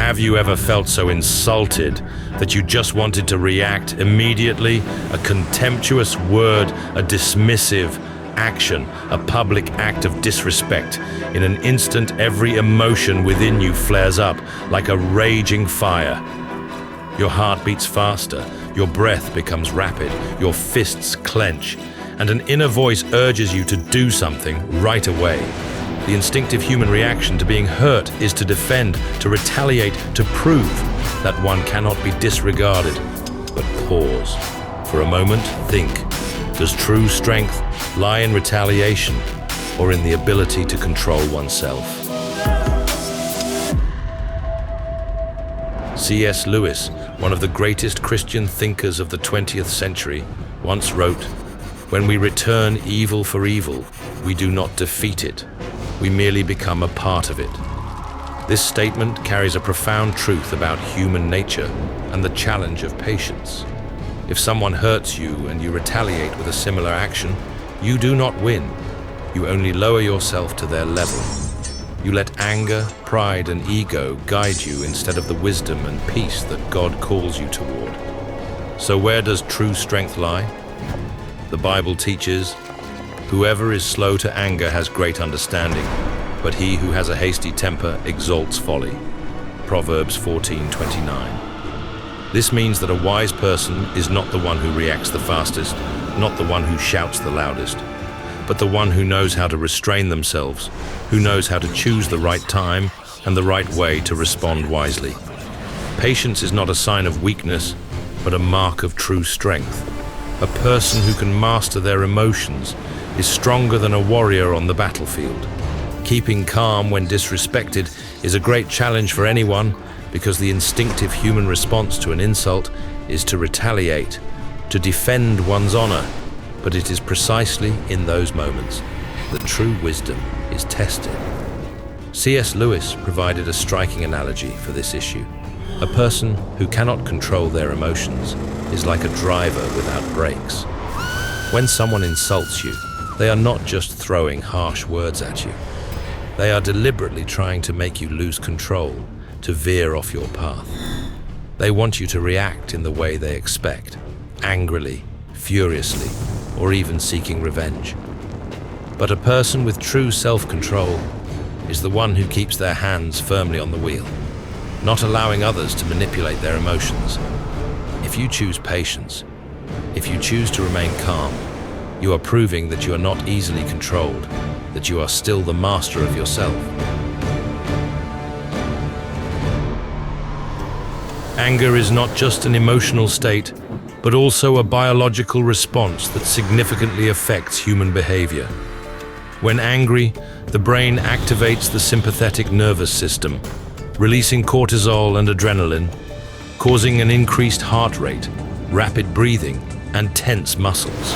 Have you ever felt so insulted that you just wanted to react immediately? A contemptuous word, a dismissive action, a public act of disrespect. In an instant, every emotion within you flares up like a raging fire. Your heart beats faster, your breath becomes rapid, your fists clench, and an inner voice urges you to do something right away. The instinctive human reaction to being hurt is to defend, to retaliate, to prove that one cannot be disregarded. But pause. For a moment, think. Does true strength lie in retaliation or in the ability to control oneself? C.S. Lewis, one of the greatest Christian thinkers of the 20th century, once wrote, "When we return evil for evil, we do not defeat it. We merely become a part of it." This statement carries a profound truth about human nature and the challenge of patience. If someone hurts you and you retaliate with a similar action, you do not win. You only lower yourself to their level. You let anger, pride, and ego guide you instead of the wisdom and peace that God calls you toward. So where does true strength lie? The Bible teaches, "Whoever is slow to anger has great understanding, but he who has a hasty temper exalts folly." Proverbs 14:29. This means that a wise person is not the one who reacts the fastest, not the one who shouts the loudest, but the one who knows how to restrain themselves, who knows how to choose the right time and the right way to respond wisely. Patience is not a sign of weakness, but a mark of true strength. A person who can master their emotions is stronger than a warrior on the battlefield. Keeping calm when disrespected is a great challenge for anyone, because the instinctive human response to an insult is to retaliate, to defend one's honor. But it is precisely in those moments that true wisdom is tested. C.S. Lewis provided a striking analogy for this issue. A person who cannot control their emotions is like a driver without brakes. When someone insults you, they are not just throwing harsh words at you. They are deliberately trying to make you lose control, to veer off your path. They want you to react in the way they expect, angrily, furiously, or even seeking revenge. But a person with true self-control is the one who keeps their hands firmly on the wheel, not allowing others to manipulate their emotions. If you choose patience, if you choose to remain calm, you are proving that you are not easily controlled, that you are still the master of yourself. Anger is not just an emotional state, but also a biological response that significantly affects human behavior. When angry, the brain activates the sympathetic nervous system, releasing cortisol and adrenaline, causing an increased heart rate, rapid breathing, and tense muscles.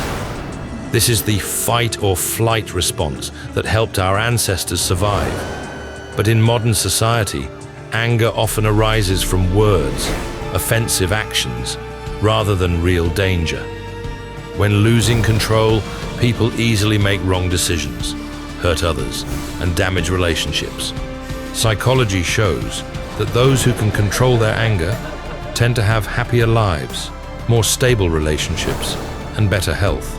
This is the fight or flight response that helped our ancestors survive. But in modern society, anger often arises from words, offensive actions, rather than real danger. When losing control, people easily make wrong decisions, hurt others, and damage relationships. Psychology shows that those who can control their anger tend to have happier lives, more stable relationships, and better health.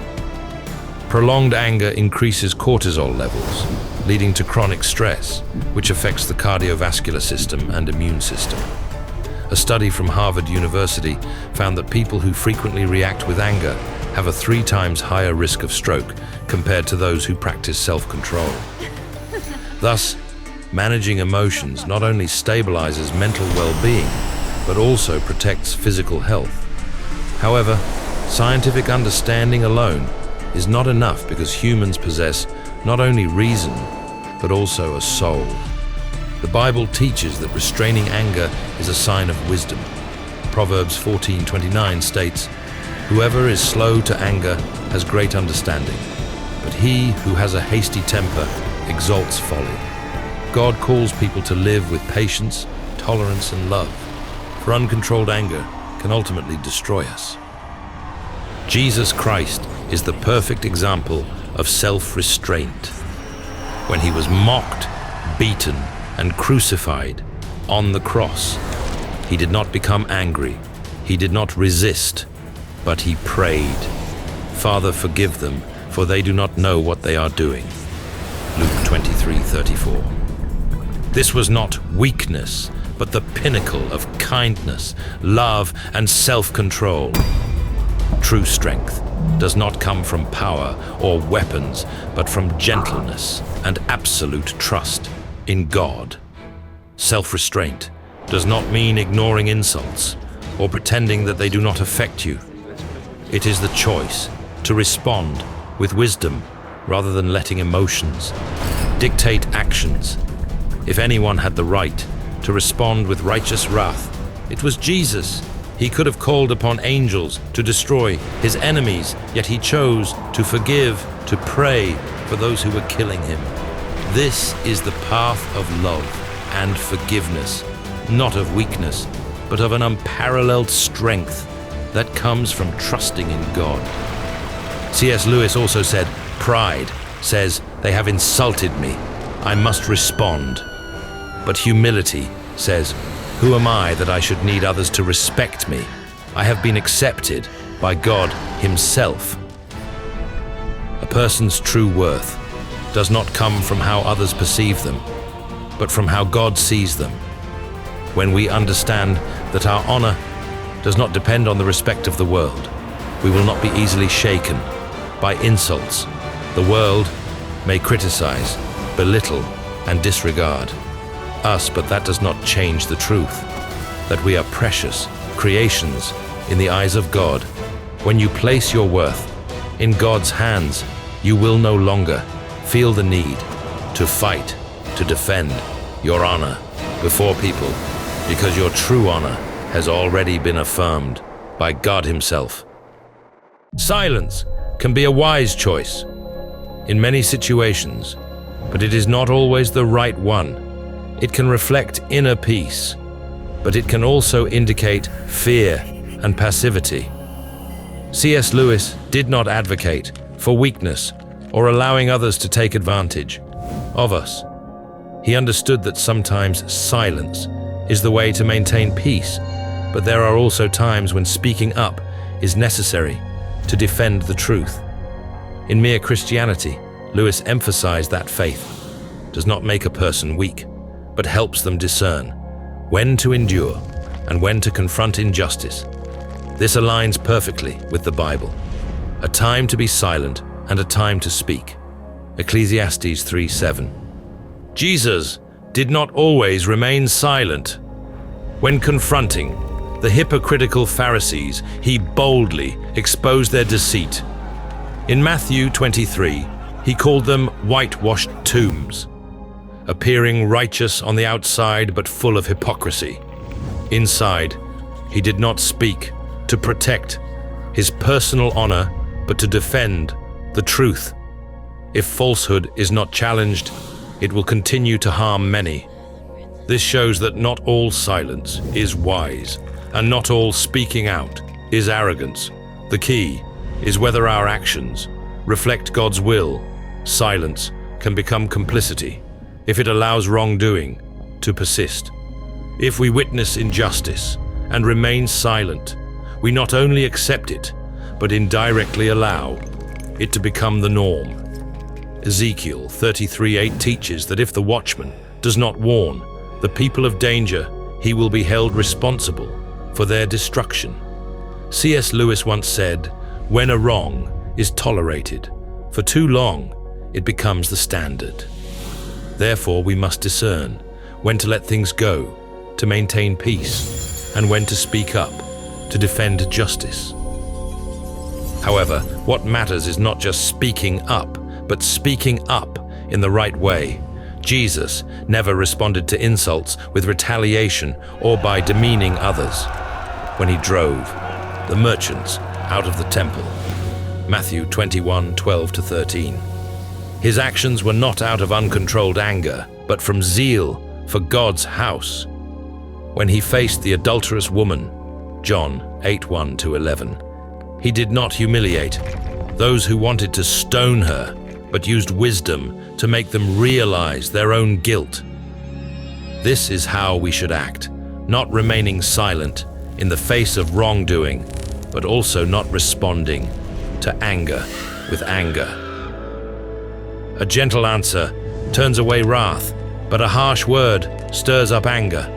Prolonged anger increases cortisol levels, leading to chronic stress, which affects the cardiovascular system and immune system. A study from Harvard University found that people who frequently react with anger have a 3 times higher risk of stroke compared to those who practice self-control. Thus, managing emotions not only stabilizes mental well-being, but also protects physical health. However, scientific understanding alone is not enough, because humans possess not only reason, but also a soul. The Bible teaches that restraining anger is a sign of wisdom. Proverbs 14:29 states, "Whoever is slow to anger has great understanding, but he who has a hasty temper exalts folly." God calls people to live with patience, tolerance, and love, for uncontrolled anger can ultimately destroy us. Jesus Christ is the perfect example of self-restraint. When he was mocked, beaten, and crucified, on the cross. He did not become angry. He did not resist, but he prayed, "Father, forgive them, for they do not know what they are doing." Luke 23:34. This was not weakness, but the pinnacle of kindness, love, and self-control. True strength does not come from power or weapons, but from gentleness and absolute trust in God. Self-restraint does not mean ignoring insults or pretending that they do not affect you. It is the choice to respond with wisdom rather than letting emotions dictate actions. If anyone had the right to respond with righteous wrath, it was Jesus. He could have called upon angels to destroy his enemies, yet he chose to forgive, to pray for those who were killing him. This is the path of love and forgiveness, not of weakness, but of an unparalleled strength that comes from trusting in God. C.S. Lewis also said, "Pride says, they have insulted me, I must respond. But humility says, who am I that I should need others to respect me? I have been accepted by God himself." A person's true worth does not come from how others perceive them, but from how God sees them. When we understand that our honor does not depend on the respect of the world, we will not be easily shaken by insults. The world may criticize, belittle, and disregard us, but that does not change the truth that we are precious creations in the eyes of God. When you place your worth in God's hands, you will no longer feel the need to fight, to defend your honor before people, because your true honor has already been affirmed by God himself. Silence can be a wise choice in many situations, but it is not always the right one. It can reflect inner peace, but it can also indicate fear and passivity. C.S. Lewis did not advocate for weakness or allowing others to take advantage of us. He understood that sometimes silence is the way to maintain peace, but there are also times when speaking up is necessary to defend the truth. In Mere Christianity, Lewis emphasized that faith does not make a person weak, but helps them discern when to endure and when to confront injustice. This aligns perfectly with the Bible. A time to be silent and a time to speak. Ecclesiastes 3:7. Jesus did not always remain silent. When confronting the hypocritical Pharisees, he boldly exposed their deceit. In Matthew 23, he called them whitewashed tombs, appearing righteous on the outside but full of hypocrisy. Inside, he did not speak to protect his personal honor, but to defend the truth. If falsehood is not challenged, it will continue to harm many. This shows that not all silence is wise, and not all speaking out is arrogance. The key is whether our actions reflect God's will. Silence can become complicity if it allows wrongdoing to persist. If we witness injustice and remain silent, we not only accept it, but indirectly allow it to become the norm. Ezekiel 33:8 teaches that if the watchman does not warn the people of danger, he will be held responsible for their destruction. C.S. Lewis once said, "When a wrong is tolerated for too long, it becomes the standard." Therefore, we must discern when to let things go to maintain peace, and when to speak up to defend justice. However, what matters is not just speaking up, but speaking up in the right way. Jesus never responded to insults with retaliation or by demeaning others. When he drove the merchants out of the temple, Matthew 21:12-13. His actions were not out of uncontrolled anger, but from zeal for God's house. When he faced the adulterous woman, John 8:1-11, he did not humiliate those who wanted to stone her, but used wisdom to make them realize their own guilt. This is how we should act, not remaining silent in the face of wrongdoing, but also not responding to anger with anger. A gentle answer turns away wrath, but a harsh word stirs up anger.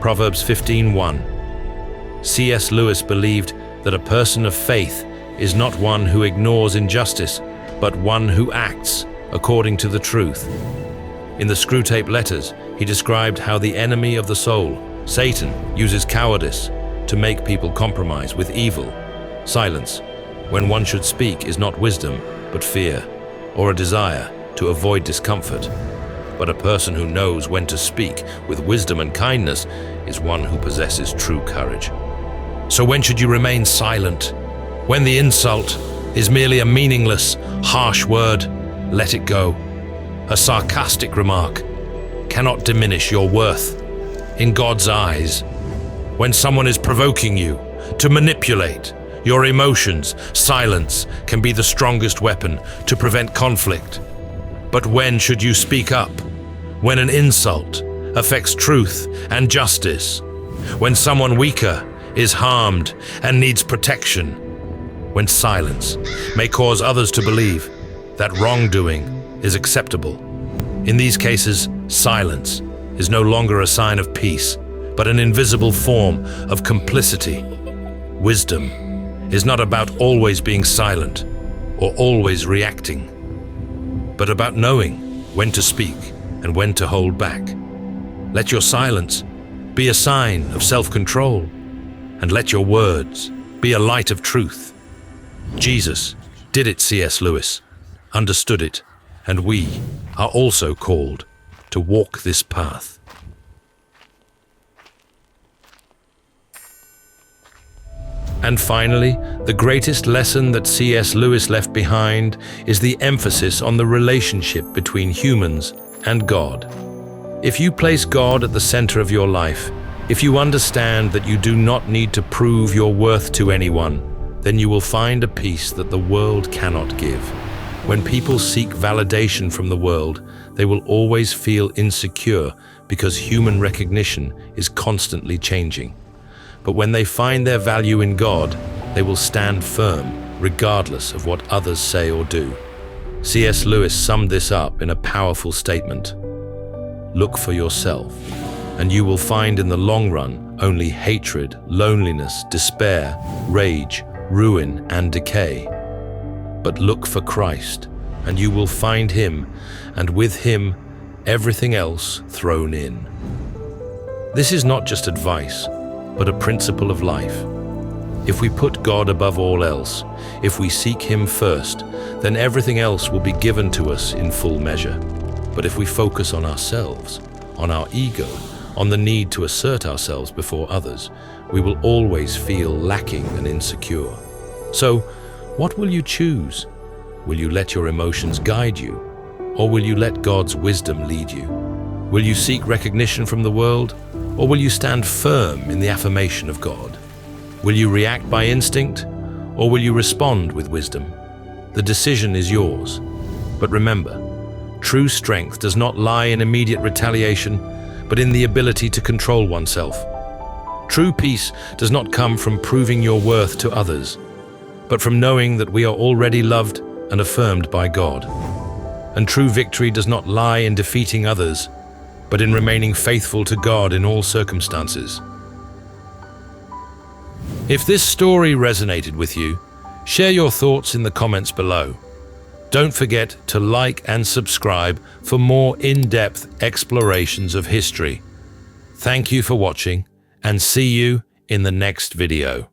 Proverbs 15:1. C.S. Lewis believed that a person of faith is not one who ignores injustice, but one who acts according to the truth. In the Screwtape Letters, he described how the enemy of the soul, Satan, uses cowardice to make people compromise with evil. Silence, when one should speak, is not wisdom, but fear, or a desire to avoid discomfort. But a person who knows when to speak with wisdom and kindness is one who possesses true courage. So when should you remain silent? When the insult is merely a meaningless, harsh word, let it go. A sarcastic remark cannot diminish your worth in God's eyes. When someone is provoking you to manipulate your emotions, silence can be the strongest weapon to prevent conflict. But when should you speak up? When an insult affects truth and justice. When someone weaker is harmed and needs protection. When silence may cause others to believe that wrongdoing is acceptable. In these cases, silence is no longer a sign of peace, but an invisible form of complicity. Wisdom is not about always being silent or always reacting, but about knowing when to speak and when to hold back. Let your silence be a sign of self-control, and let your words be a light of truth. Jesus did it, C.S. Lewis understood it, and we are also called to walk this path. And finally, the greatest lesson that C.S. Lewis left behind is the emphasis on the relationship between humans and God. If you place God at the center of your life, if you understand that you do not need to prove your worth to anyone, then you will find a peace that the world cannot give. When people seek validation from the world, they will always feel insecure because human recognition is constantly changing. But when they find their value in God, they will stand firm regardless of what others say or do. C.S. Lewis summed this up in a powerful statement. Look for yourself, and you will find in the long run only hatred, loneliness, despair, rage, ruin, and decay. But look for Christ, and you will find Him, and with Him, everything else thrown in. This is not just advice, but a principle of life. If we put God above all else, if we seek Him first, then everything else will be given to us in full measure. But if we focus on ourselves, on our ego, on the need to assert ourselves before others, we will always feel lacking and insecure. So, what will you choose? Will you let your emotions guide you, or will you let God's wisdom lead you? Will you seek recognition from the world, or will you stand firm in the affirmation of God? Will you react by instinct, or will you respond with wisdom? The decision is yours. But remember, true strength does not lie in immediate retaliation, but in the ability to control oneself. True peace does not come from proving your worth to others, but from knowing that we are already loved and affirmed by God. And true victory does not lie in defeating others, but in remaining faithful to God in all circumstances. If this story resonated with you, share your thoughts in the comments below. Don't forget to like and subscribe for more in-depth explorations of history. Thank you for watching, and see you in the next video.